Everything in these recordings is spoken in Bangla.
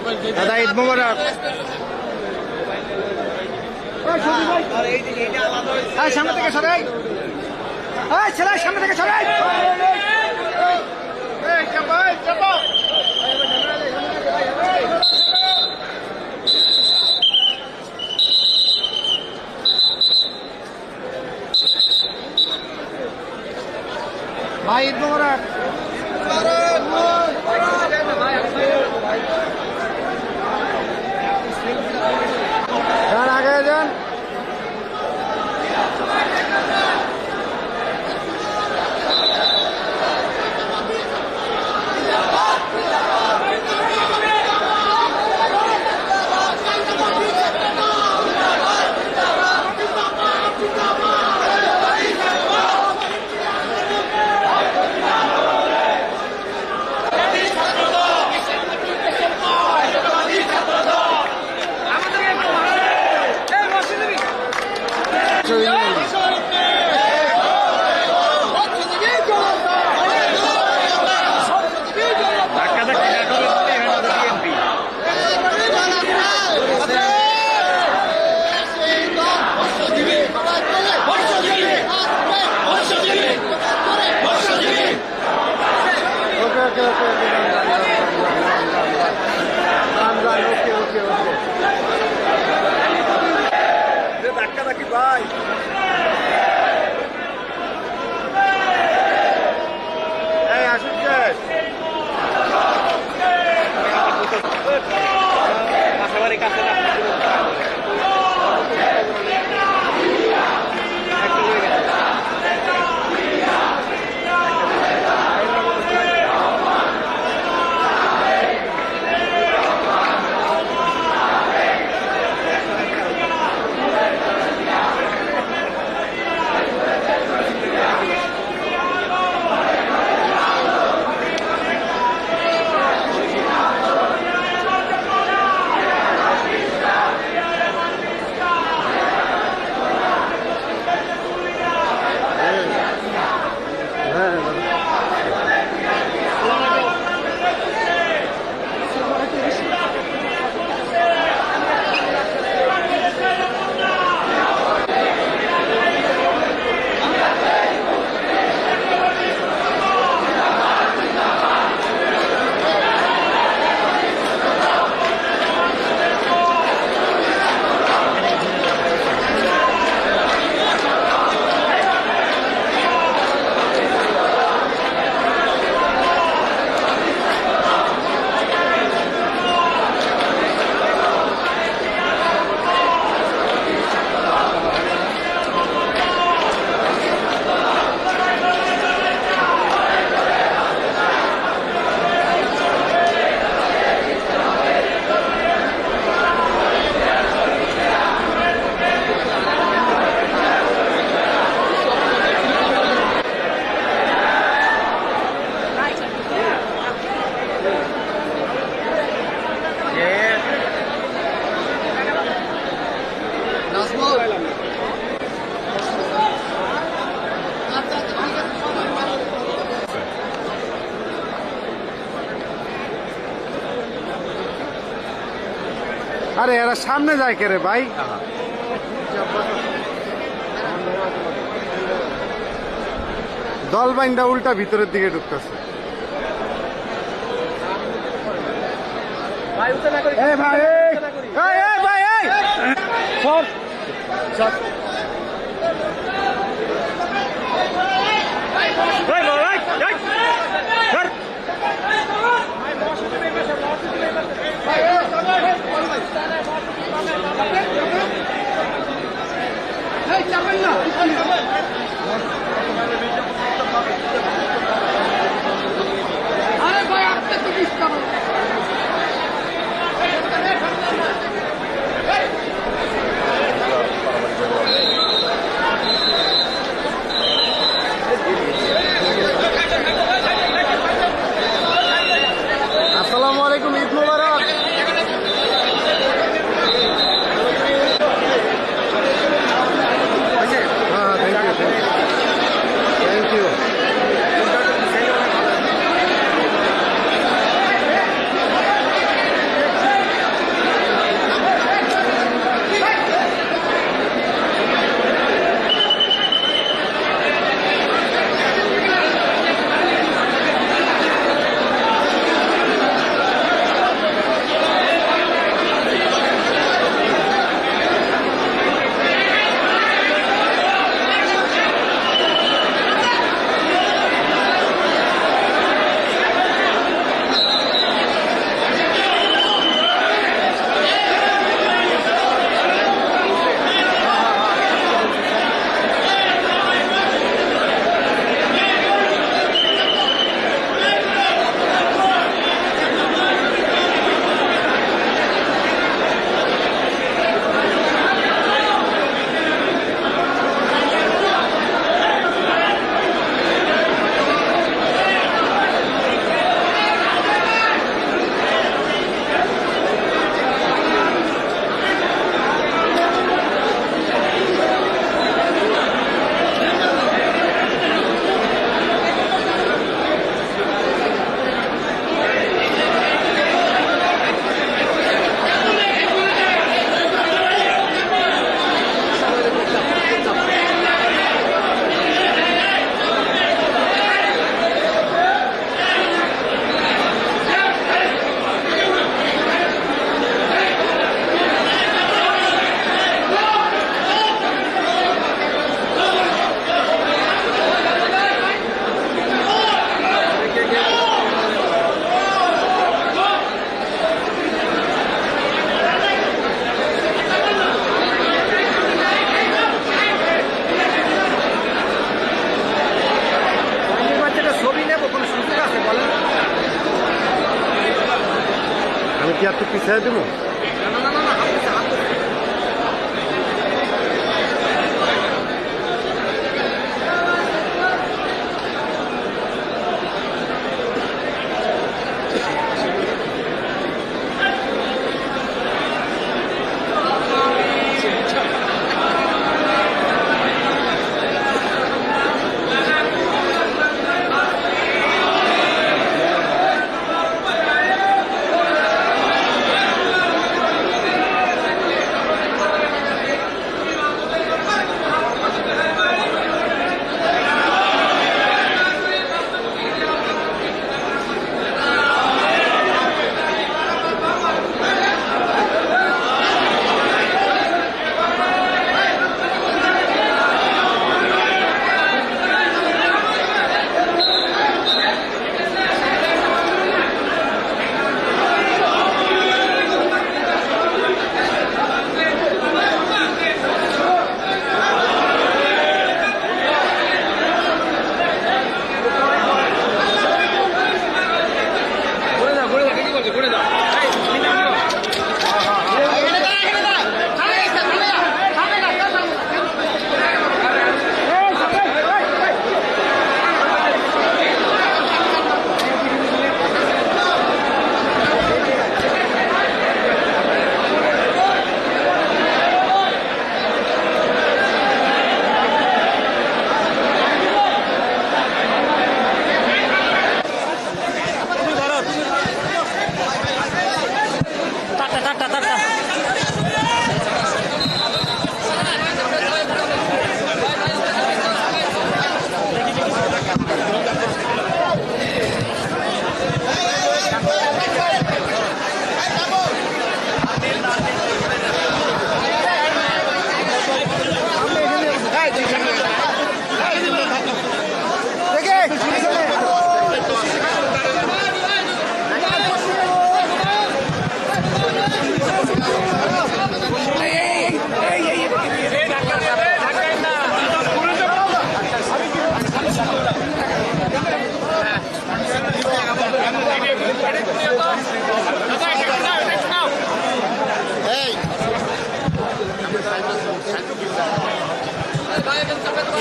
দাদা ঈদ মোবারক। সামনে থেকে সরাই, ছেলে সামনে থেকে সরাই। ভাই ঈদ মোবারক। আগে যান। ভাই আসুন কাছে আরে এরা সামনে যায় কে রে ভাই? দল বাইন্দা উল্টা ভিতরের দিকে ঢুকতেছে। আরে ভাই আপনি তো ডিস্টার্ব কি আর তো পিছিয়ে দেবো?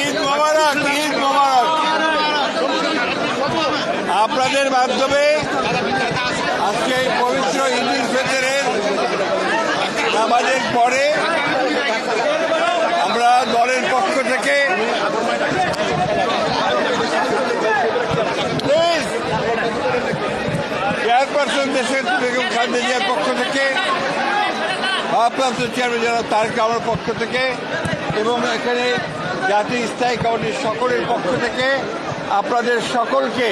ঈদ মোবারক, ঈদ মোবারক। আপনাদের মাধ্যমে আজকে এই পবিত্র ঈদ উল ফিতরের নামাজের পরে আমরা দলের পক্ষ থেকে চেয়ারপারসন দেশের বেগম খালেদা জিয়ার পক্ষ থেকে, ভারপ্রাপ্ত চেয়ারম্যান জনাব তারেক রহমানের পক্ষ থেকে এবং এখানে জাতীয় স্থায়ী কমিটির সকলের পক্ষ থেকে আপনাদের সকলকে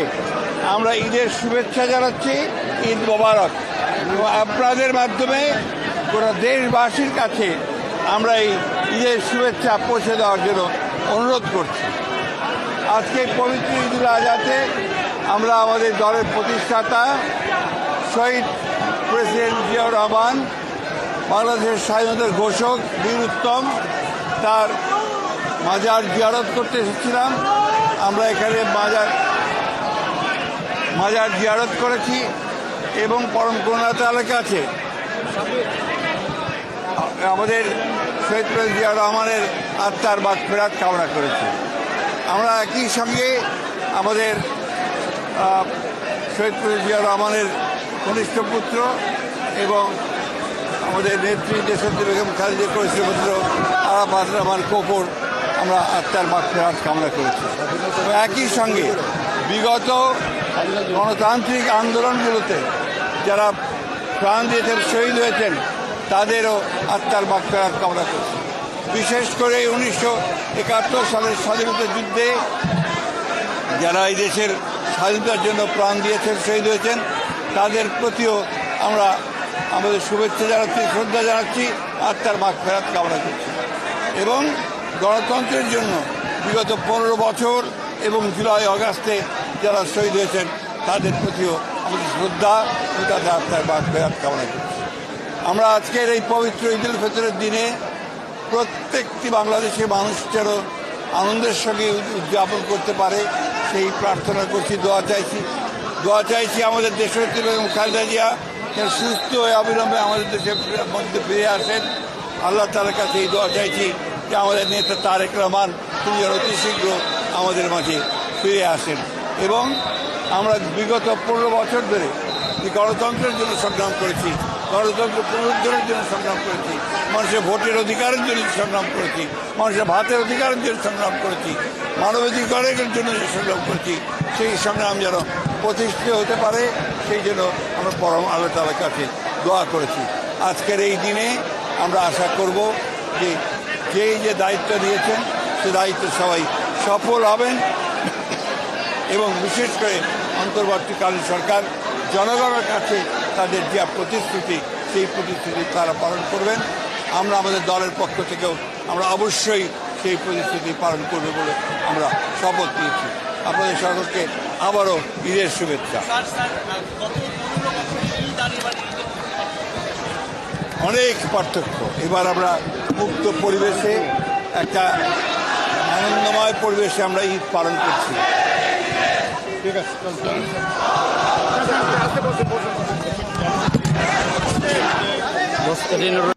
আমরা ঈদের শুভেচ্ছা জানাচ্ছি। ঈদ মোবারক। এবং আপনাদের মাধ্যমে গোটা দেশবাসীর কাছে আমরা এই ঈদের শুভেচ্ছা পৌঁছে দেওয়ার জন্য অনুরোধ করছি। আজকে পবিত্র ঈদুল আজহাতে আমরা আমাদের দলের প্রতিষ্ঠাতা শহীদ প্রেসিডেন্ট জিয়াউর রহমান, বাংলাদেশের স্বাধীনতার ঘোষক বীর উত্তম, তার মাজার জিয়ারত করতে এসেছিলাম। আমরা এখানে মাজার জিয়ারত করেছি এবং পরম করুণাতার কাছে আমাদের শহীদ প্রেসিডেন্ট জিয়াউর রহমানের আত্মার মাগফিরাত কামনা করেছি। আমরা একই সঙ্গে আমাদের শহীদ প্রেসিডেন্ট জিয়াউর রহমানের কনিষ্ঠ পুত্র এবং আমাদের নেত্রী দেশনেত্রী বেগম খালেদা কনিষ্ঠ পুত্র আরাফাত রহমান কোকর আমরা আত্মার মাগফিরাত কামনা করেছি। একই সঙ্গে বিগত গণতান্ত্রিক আন্দোলনগুলোতে যারা প্রাণ দিয়েছেন, শহীদ হয়েছেন, তাদেরও আত্মার মাগফিরাত কামনা করছি। বিশেষ করে 1971 সালের স্বাধীনতা যুদ্ধে যারা এই দেশের স্বাধীনতার জন্য প্রাণ দিয়েছেন, শহীদ হয়েছেন, তাদের প্রতিও আমরা আমাদের শুভেচ্ছা জানাচ্ছি, শ্রদ্ধা জানাচ্ছি, আত্মার মাগফিরাত কামনা করছি। এবং গণতন্ত্রের জন্য বিগত 15 বছর এবং জুলাই আগস্টে যারা শহীদ হয়েছেন তাদের প্রতিও আমাদের শ্রদ্ধা ও তাদের আত্মার মাগফিরাত কামনা করছি। আমরা আজকের এই পবিত্র ঈদ উল ফিতরের দিনে প্রত্যেকটি বাংলাদেশি মানুষ যেন আনন্দের সঙ্গে উদযাপন করতে পারে সেই প্রার্থনা করছি, দোয়া চাইছি আমাদের দেশনেত্রী বেগম খালেদা জিয়া যেন সুস্থ হয়ে অবিলম্বে আমাদের দেশের মধ্যে ফিরে আসেন। আল্লাহ তাআলার কাছে এই দোয়া চাইছি যে আমাদের নেতা তারেক রহমান তিনি যেন অতি শীঘ্র আমাদের মাঝে ফিরে আসেন। এবং আমরা বিগত 15 বছর ধরে যে গণতন্ত্রের জন্য সংগ্রাম করেছি, গণতন্ত্র পুনরুদ্ধারের জন্য সংগ্রাম করেছি, মানুষের ভোটের অধিকারের জন্য সংগ্রাম করেছি, মানুষের ভাতের অধিকারের জন্য সংগ্রাম করেছি, মানবাধিকারের জন্য যে সংগ্রাম করেছি, সেই সংগ্রাম যেন প্রতিষ্ঠিত হতে পারে সেই জন্য আমরা পরম আল্লাহ তাআলার কাছে দোয়া করেছি। আজকের এই দিনে আমরা আশা করব যে যে দায়িত্ব দিয়েছেন সে দায়িত্ব সবাই সফল হবেন এবং বিশেষ করে অন্তর্বর্তীকালীন সরকার জনগণের কাছে তাদের যে প্রতিশ্রুতি সেই প্রতিশ্রুতি তারা পালন করবেন। আমরা আমাদের দলের পক্ষ থেকেও আমরা অবশ্যই সেই প্রতিশ্রুতি পালন করব বলে আমরা শপথ নিয়েছি। আপনাদের সকলকে আবারও ঈদের শুভেচ্ছা। অনেক পার্থক্য। এবার আমরা মুক্ত পরিবেশে একটা আনন্দময় পরিবেশে আমরা ঈদ পালন করছি। ঠিক আছে।